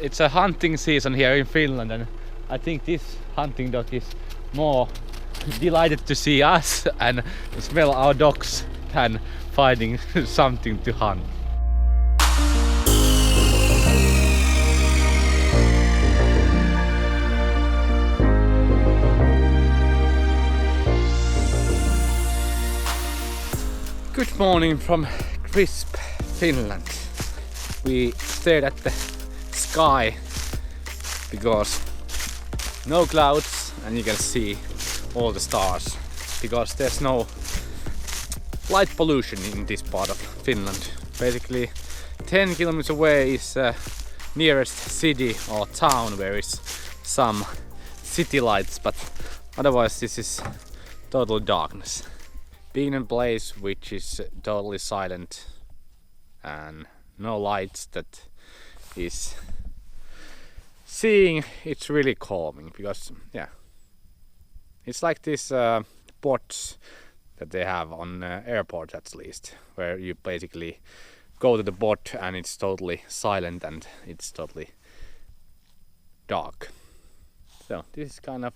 it's a hunting season here in Finland, and I think this hunting dog is more delighted to see us and smell our dogs than finding something to hunt. Good morning from crisp Finland. We stared at the sky because no clouds and you can see all the stars because there's no light pollution in this part of Finland. Basically 10 kilometers away is nearest city or town where is some city lights, but otherwise this is total darkness. Being in a place which is totally silent and no lights that is seeing, it's really calming because it's like this bots that they have on airports at least, where you basically go to the bot and it's totally silent and it's totally dark. So this is kind of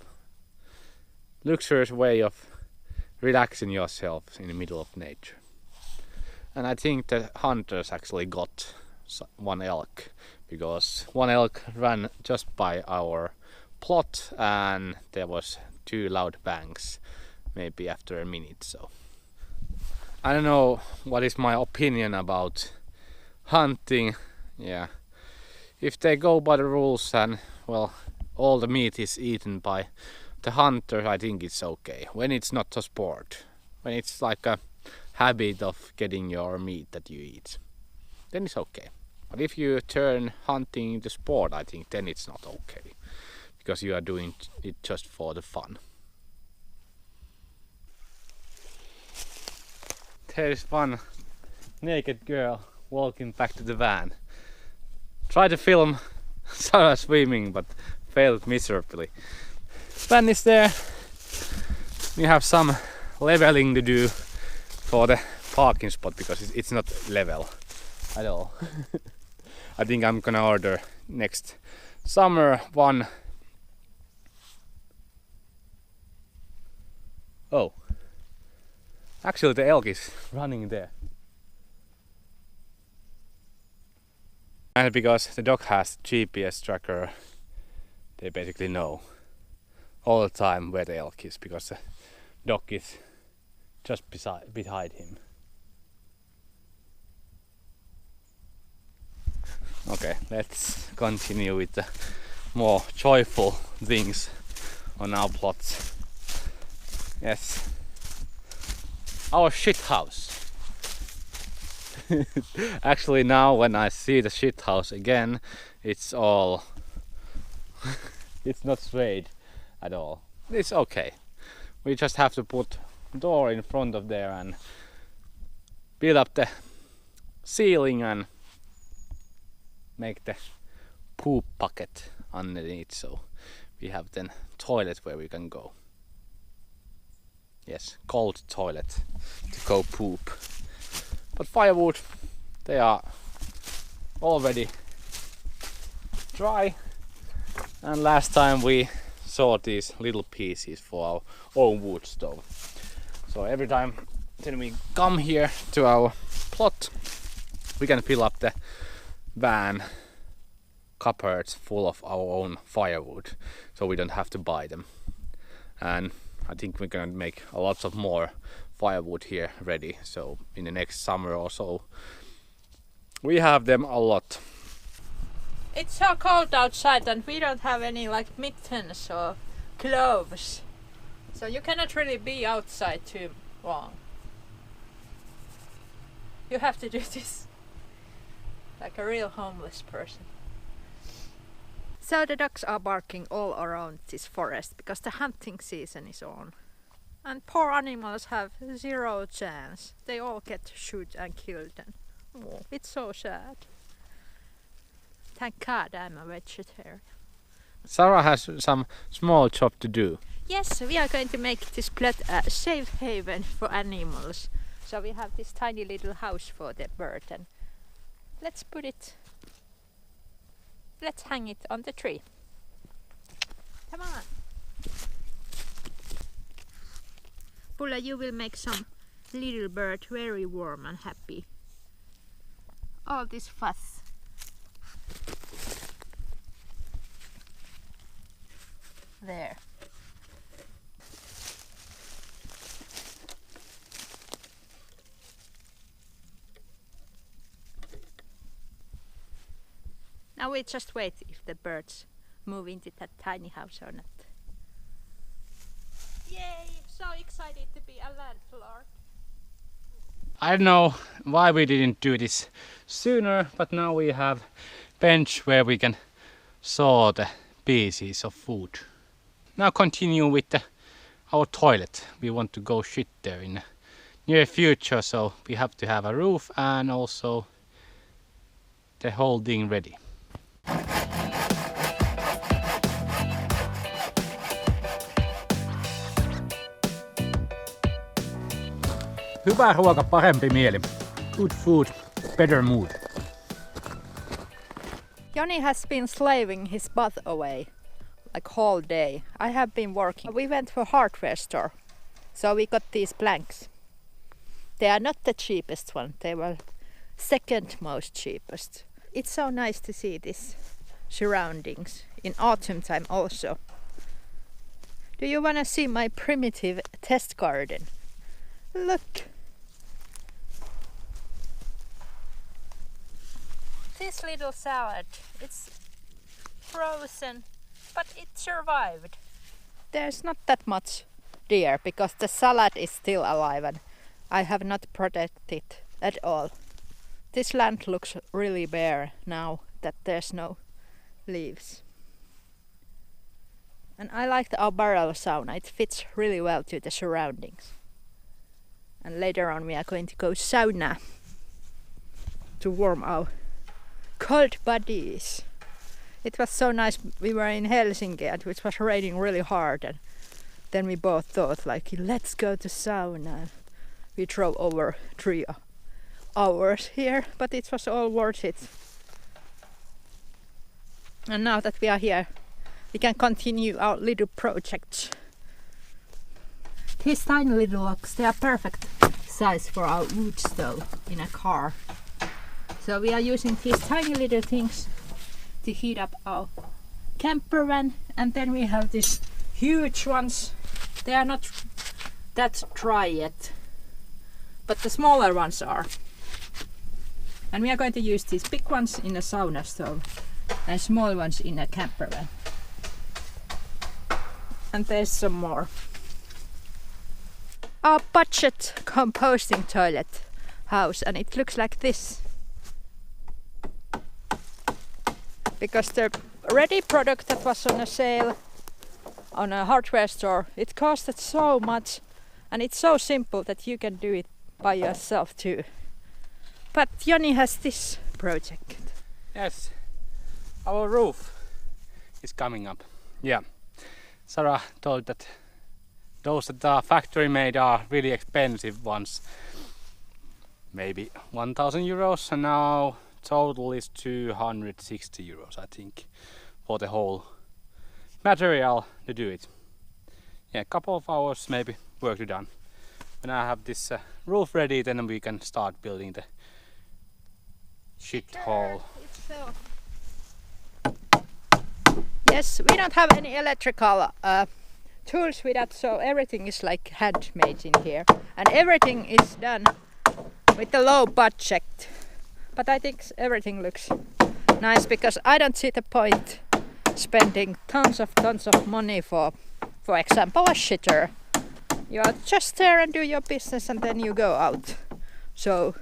luxurious way of relaxing yourself in the middle of nature. And I think the hunters actually got one elk because one elk ran just by our plot and there was 2 loud bangs maybe after a minute. So I don't know what is my opinion about hunting. Yeah, if they go by the rules and well all the meat is eaten by the hunter, I think it's okay. When it's not a sport, when it's like a habit of getting your meat that you eat, then it's okay. But if you turn hunting into sport, I think then it's not okay because you are doing it just for the fun. There is one naked girl walking back to the van. Tried to film Sarah swimming but failed miserably. Van is there. We have some leveling to do for the parking spot because it's not level at all. I think I'm gonna order next summer one. Oh, actually the elk is running there. And because the dog has GPS tracker, they basically know all the time where the elk is because the dog is just behind him. Okay, let's continue with the more joyful things on our plots. Yes, our shit house. Actually now when I see the shit house again, it's all it's not straight at all. It's okay. We just have to put door in front of there and build up the ceiling and make the poop bucket underneath, so we have then toilet where we can go. Yes, cold toilet to go poop. But firewood, they are already dry, and last time we saw these little pieces for our own wood stove. So every time then we come here to our plot, we can fill up the van cupboards full of our own firewood, so we don't have to buy them. And I think we're gonna make a lot of more firewood here ready, so in the next summer or so we have them a lot. It's so cold outside and we don't have any like mittens or gloves, so you cannot really be outside too long. You have to do this like a real homeless person. So the dogs are barking all around this forest because the hunting season is on. And poor animals have zero chance. They all get shot and killed, and it's so sad. Thank God I'm a vegetarian. Sarah has some small job to do. Yes, we are going to make this plot a safe haven for animals. So we have this tiny little house for the bird, and let's put it Let's hang it on the tree. Come on. Pulla, you will make some little bird very warm and happy. All this fuss. There. Now we just wait if the birds move into that tiny house or not. Yay! So excited to be a landlord. I don't know why we didn't do this sooner, but now we have bench where we can saw the pieces of food. Now continue with our toilet. We want to go shit there in the near future, so we have to have a roof and also the whole thing ready. Hyvä ruoka, parempi mieli. Good food, better mood. Joni has been slaving his butt away like whole day. I have been working. We went to a hardware store, so we got these planks. They are not the cheapest one. They were second most cheapest. It's so nice to see this surroundings in autumn time also. Do you want to see my primitive test garden? Look! This little salad, it's frozen, but it survived. There's not that much deer because the salad is still alive and I have not protected it at all. This land looks really bare now that there's no leaves. And I like our barrel sauna, it fits really well to the surroundings. And later on we are going to go sauna to warm our cold bodies. It was so nice. We were in Helsinki and it was raining really hard, and then we both thought like, let's go to sauna. We drove over 3 hours here, but it was all worth it. And now that we are here, we can continue our little projects. These tiny little logs, they are perfect size for our wood stove in a car. So we are using these tiny little things to heat up our camper van, and then we have these huge ones. They are not that dry yet, but the smaller ones are. And we are going to use these big ones in a sauna stove and small ones in a camper van. And there's some more. Our budget composting toilet house, and it looks like this. Because the ready product that was on a sale on a hardware store, it costed so much, and it's so simple that you can do it by yourself too. But Joni has this project. Yes, our roof is coming up. Yeah, Sarah told that those that are factory made are really expensive ones. Maybe 1,000 euros, and now total is 260 euros, I think, for the whole material to do it. Yeah, a couple of hours maybe work to done. When I have this roof ready, then we can start building the shit hole. Yes, we don't have any electrical tools with that, so everything is like handmade in here, and everything is done with a low budget. But I think everything looks nice, because I don't see the point spending tons of money for example, a shitter. You are just there and do your business and then you go out. So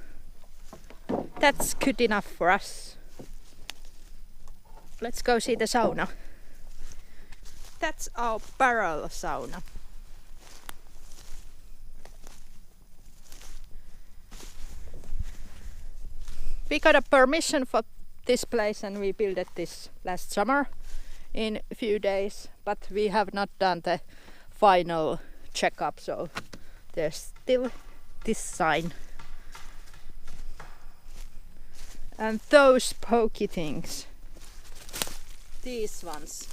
that's good enough for us. Let's go see the sauna. That's our barrel sauna. We got a permission for this place and we built this last summer in a few days, but we have not done the final checkup, so there's still this sign. And those pokey things, these ones.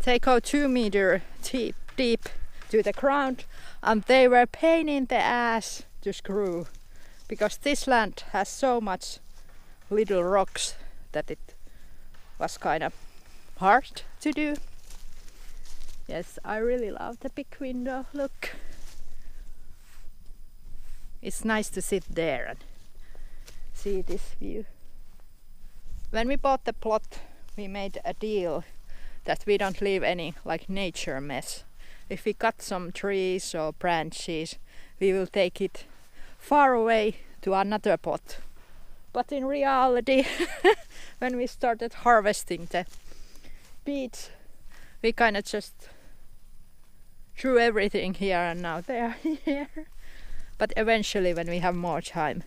They go 2 meter deep to the ground, and they were pain in the ass to screw because this land has so much little rocks that it was kind of hard to do. Yes, I really love the big window. Look, it's nice to sit there and see this view. When we bought the plot, we made a deal that we don't leave any like nature mess. If we cut some trees or branches, we will take it far away to another plot. But in reality, when we started harvesting the beets, we kind of just threw everything here and now they are here. But eventually, when we have more time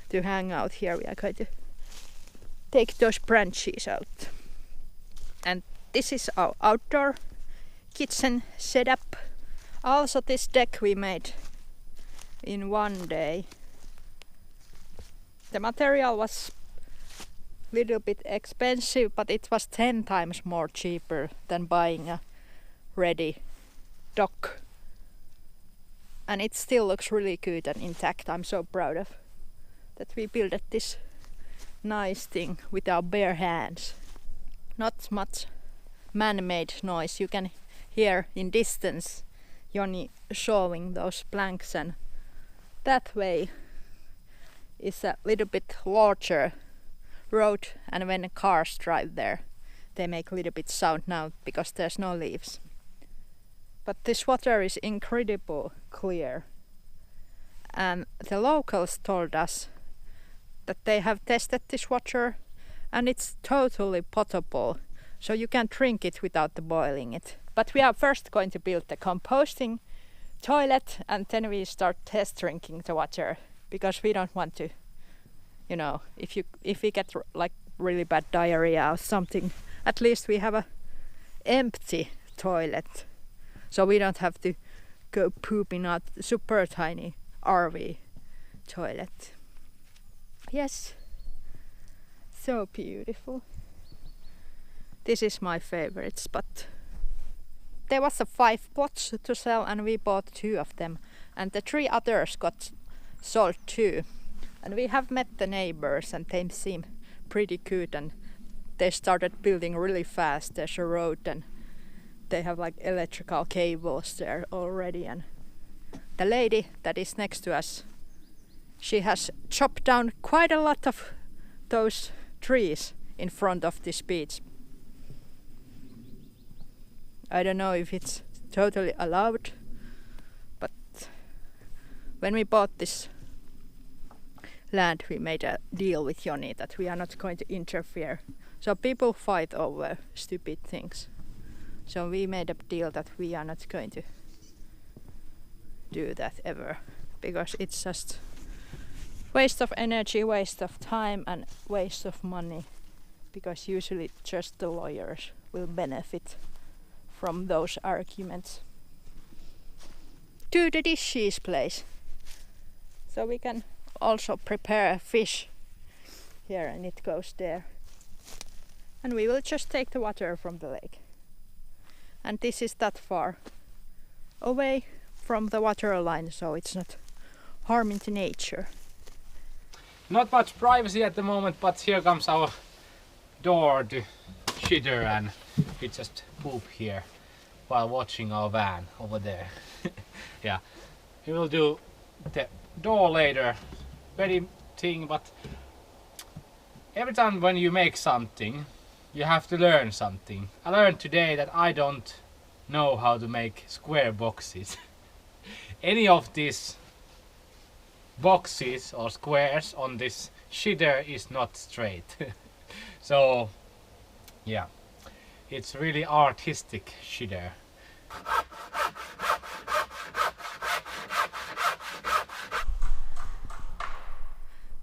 to hang out here, we are going to take those branches out. And this is our outdoor kitchen setup. Also, this deck we made in one day. The material was a little bit expensive, but it was 10 times more cheaper than buying a ready dock. And it still looks really good and intact. I'm so proud of that we built this nice thing with our bare hands. Not much man-made noise. You can hear in distance Joni showing those planks, and that way is a little bit larger road, and when cars drive there they make a little bit sound now because there's no leaves. But this water is incredible clear, and the locals told us that they have tested this water and it's totally potable, so you can drink it without boiling it. But we are first going to build the composting toilet, and then we start test drinking the water, because we don't want to, you know, if we get like really bad diarrhea or something, at least we have a empty toilet, so we don't have to go poop in a super tiny RV toilet. Yes, so beautiful. This is my favorite spot. There was 5 plots to sell and we bought 2 of them, and the 3 others got sold too. And we have met the neighbors and they seem pretty good, and they started building really fast. There's a road and they have like electrical cables there already, and the lady that is next to us, she has chopped down quite a lot of those trees in front of this beach. I don't know if it's totally allowed, but when we bought this land, we made a deal with Joni that we are not going to interfere. So people fight over stupid things. So we made a deal that we are not going to do that ever, because it's just waste of energy, waste of time and waste of money, because usually just the lawyers will benefit from those arguments. To the dishes place. So we can also prepare fish here, and it goes there. And we will just take the water from the lake. And this is that far away from the water line, so it's not harming to nature. Not much privacy at the moment, but here comes our door to shitter, and we just poop here while watching our van over there. Yeah, we will do the door later. Very thing, but every time when you make something, you have to learn something. I learned today that I don't know how to make square boxes. Any of these boxes or squares on this shitter is not straight. So yeah, it's really artistic shitter.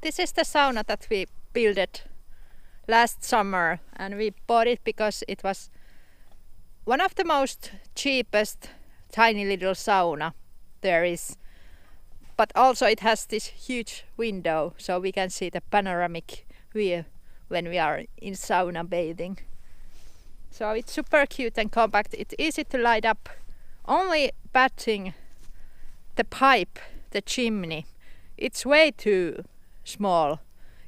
This is the sauna that we built last summer, and we bought it because it was one of the most cheapest tiny little sauna there is. But also it has this huge window, so we can see the panoramic view when we are in sauna bathing. So it's super cute and compact. It's easy to light up. Only bad thing, the pipe, the chimney, it's way too small.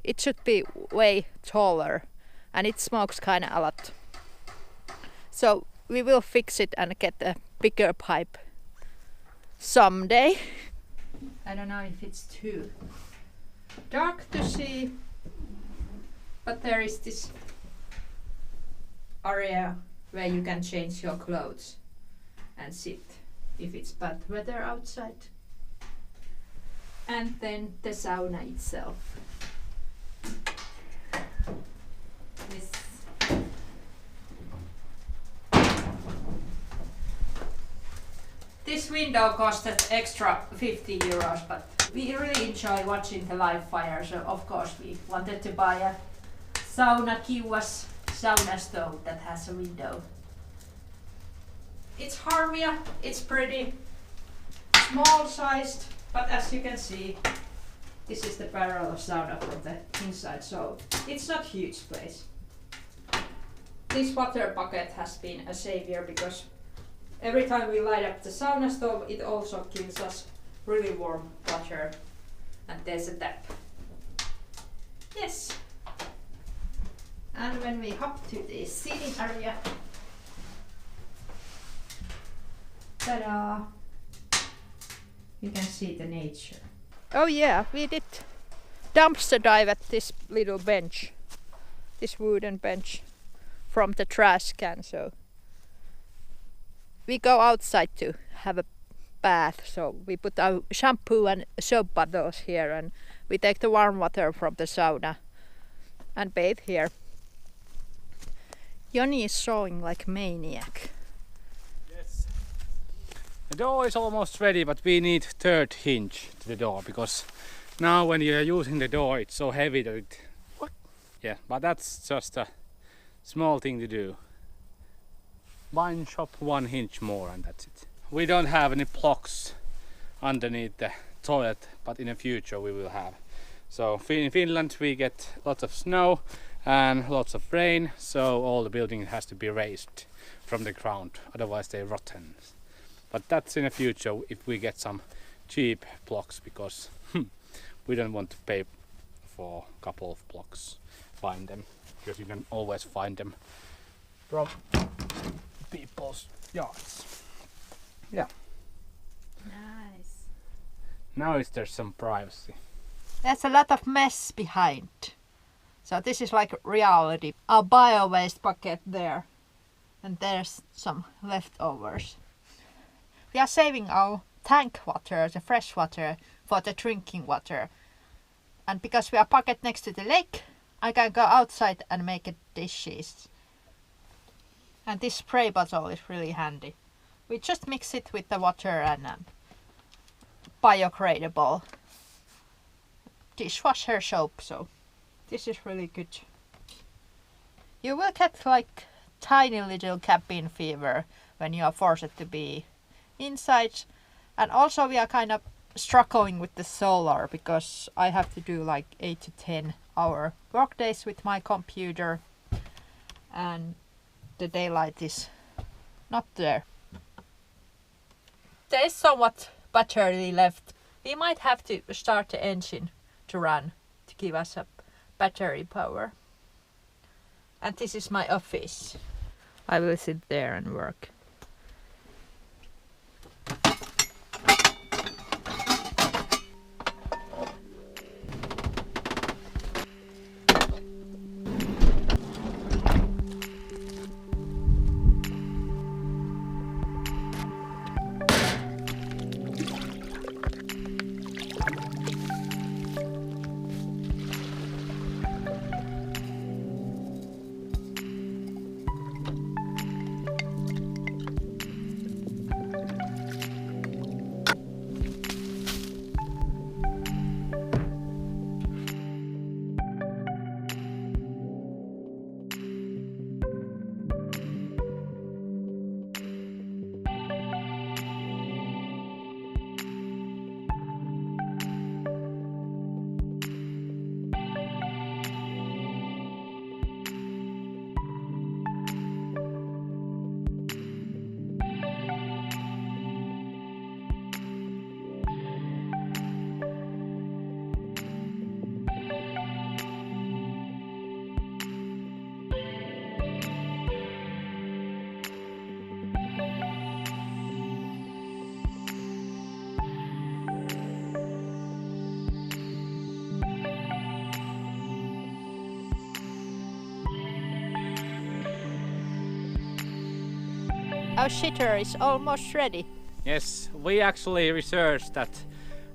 It should be way taller and it smokes kind of a lot. So we will fix it and get a bigger pipe someday. I don't know if it's too dark to see, but there is this area where you can change your clothes and sit if it's bad weather outside. And then the sauna itself. This window costed extra 50 euros, but we really enjoy watching the live fire, so of course we wanted to buy a sauna kiuas sauna stove that has a window. It's Harmia, it's pretty small sized, but as you can see, this is the barrel of sauna from the inside, so it's not huge place. This water bucket has been a savior because every time we light up the sauna stove, it also gives us really warm water. And there's a tap. Yes. And when we hop to the seating area, ta-da! You can see the nature. Oh yeah, we did dumpster dive at this little bench, this wooden bench from the trash can. So we go outside to have a bath, so we put our shampoo and soap bottles here and we take the warm water from the sauna and bathe here. Joni is showing like maniac. Yes. The door is almost ready, but we need third hinge to the door because now when you are using the door it's so heavy that it... What? Yeah, but that's just a small thing to do. One shop, one hinge more and that's it. We don't have any blocks underneath the toilet, but in the future we will have. So in Finland we get lots of snow and lots of rain, so all the building has to be raised from the ground, otherwise they're rotten. But that's in the future if we get some cheap blocks, because we don't want to pay for a couple of blocks, find them, because you can always find them from people's yards. Yeah. Nice. Now there's some privacy. There's a lot of mess behind. So this is like reality. Our bio waste bucket there. And there's some leftovers. We are saving our tank water, the fresh water, for the drinking water. And because we are parked next to the lake, I can go outside and make dishes. And this spray bottle is really handy. We just mix it with the water and biodegradable dishwasher soap, so this is really good. You will get like tiny little cabin fever when you are forced to be inside, and also we are kind of struggling with the solar because I have to do like 8 to 10 hour work days with my computer and the daylight is not there. There is somewhat battery left. We might have to start the engine to run to give us a battery power. And this is my office. I will sit there and work. Our shitter is almost ready. Yes, we actually researched that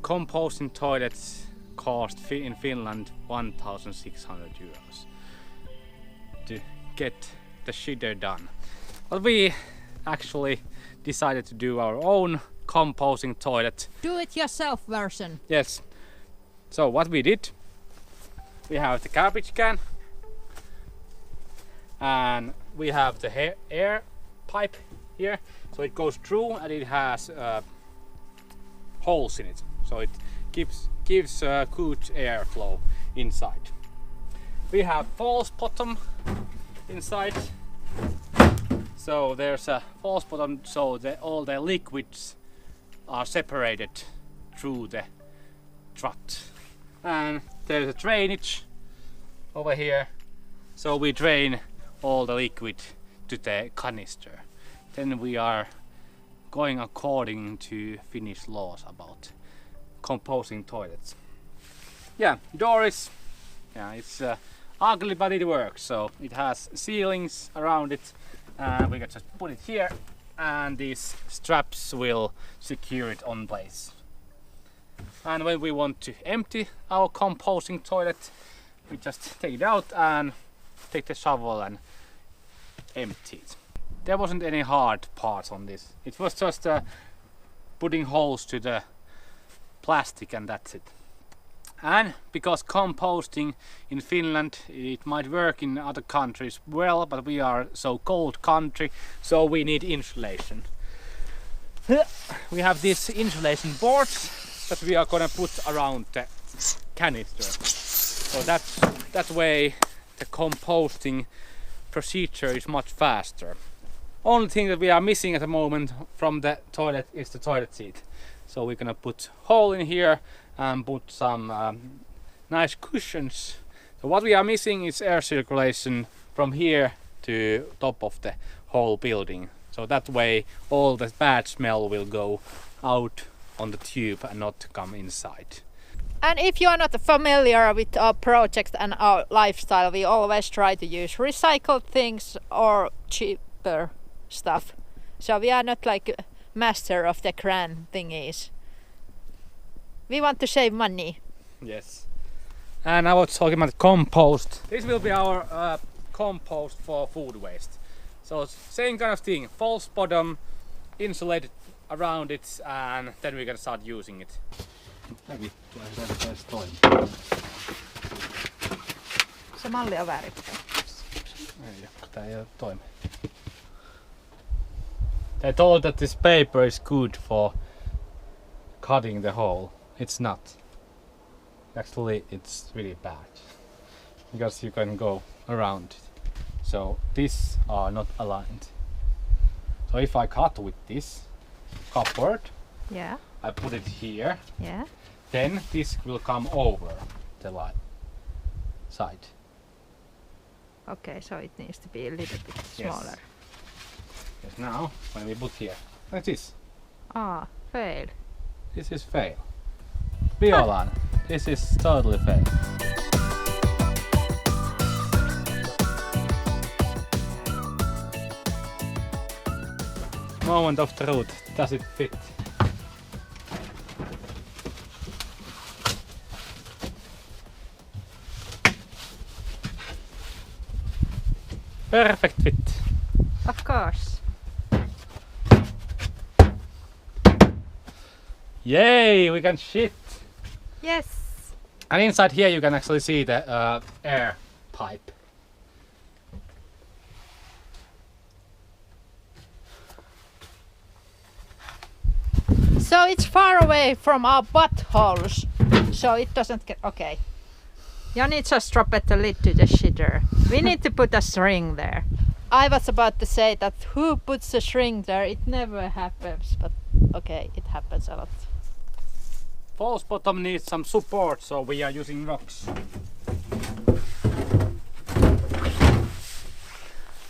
composting toilets cost in Finland 1,600 euros to get the shitter done. But we actually decided to do our own composting toilet. Do it yourself version. Yes. So what we did, we have the garbage can and we have the air pipe here. So it goes through and it has holes in it. So it gives good airflow inside. We have false bottom inside. So there's a false bottom so that all the liquids are separated through the strut. And there's a drainage over here. So we drain all the liquid to the canister. Then we are going according to Finnish laws about composting toilets. Yeah, door is, it's ugly but it works. So it has ceilings around it and we can just put it here and these straps will secure it on place. And when we want to empty our composting toilet, we just take it out and take the shovel and empty it. There wasn't any hard parts on this. It was just putting holes to the plastic and that's it. And because composting in Finland, it might work in other countries well, but we are so cold country, so we need insulation. We have these insulation boards that we are gonna put around the canister. So that way the composting procedure is much faster. Only thing that we are missing at the moment from the toilet is the toilet seat. So we're gonna put hole in here and put some nice cushions. So what we are missing is air circulation from here to top of the whole building. So that way all the bad smell will go out on the tube and not come inside. And if you are not familiar with our project and our lifestyle, we always try to use recycled things or cheaper stuff. So we are not like master of the grand thingies. We want to save money. Yes. And I was talking about compost. This will be our compost for food waste. So same kind of thing, false bottom, insulated around it, and then we can start using it. Se malli on väärin. Tää ei toimi. They told that this paper is good for cutting the hole. It's not. Actually, it's really bad because you can go around it. So these are not aligned. So if I cut with this cupboard, Yeah. I put it here, Yeah. then this will come over the side. Okay, so it needs to be a little bit smaller. Yes, now when we put here, like this. Ah, fail. This is fail. Violan, this is totally fail. Moment of truth, does it fit? Perfect fit. Of course. Yay, we can shit. Yes. And inside here you can actually see the air pipe. So it's far away from our buttholes, so it doesn't get... Okay. Joni just dropped the lid to the shitter. We need to put a string there. I was about to say that who puts a string there? It never happens, but okay, it happens a lot. False bottom needs some support, so we are using rocks.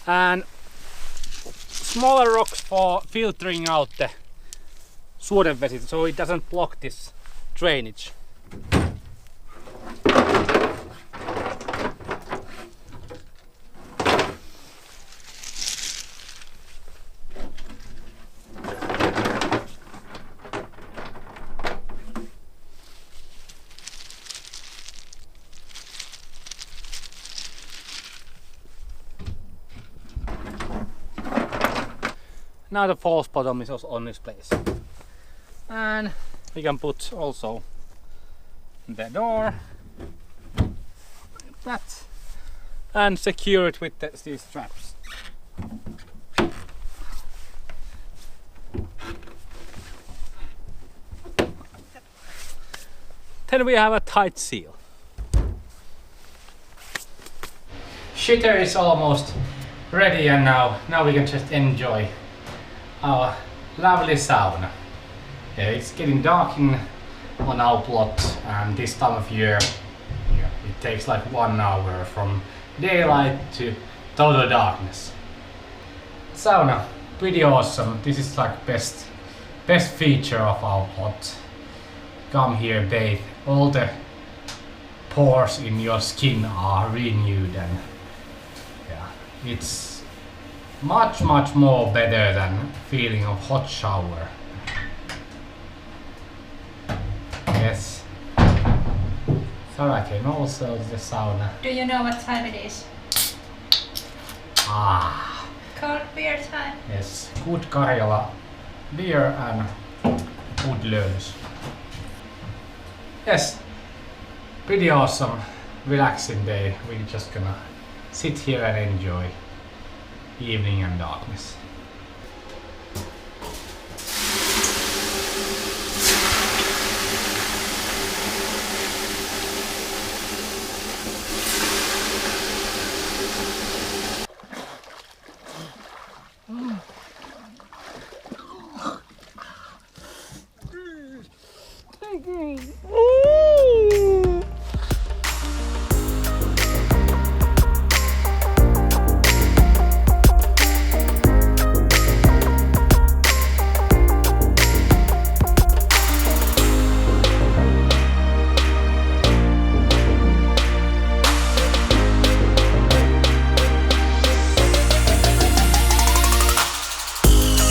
And smaller rocks for filtering out the suodenvesi, so it doesn't block this drainage. Now the false bottom is also on its place. And we can put also the door like that and secure it with these straps. Then we have a tight seal. Shitter is almost ready, and now we can just enjoy our lovely sauna. Yeah, it's getting dark on our plot, and this time of year it takes like 1 hour from daylight to total darkness. Sauna, pretty awesome. This is like best feature of our plot. Come here, bathe. All the pores in your skin are renewed, and yeah, it's much more better than feeling of hot shower. Yes. Sarah came also to the sauna. Do you know what time it is? Cold beer time. Yes, good Karjala beer and good lunch. Yes, pretty awesome, relaxing day. We're just gonna sit here and enjoy evening and darkness.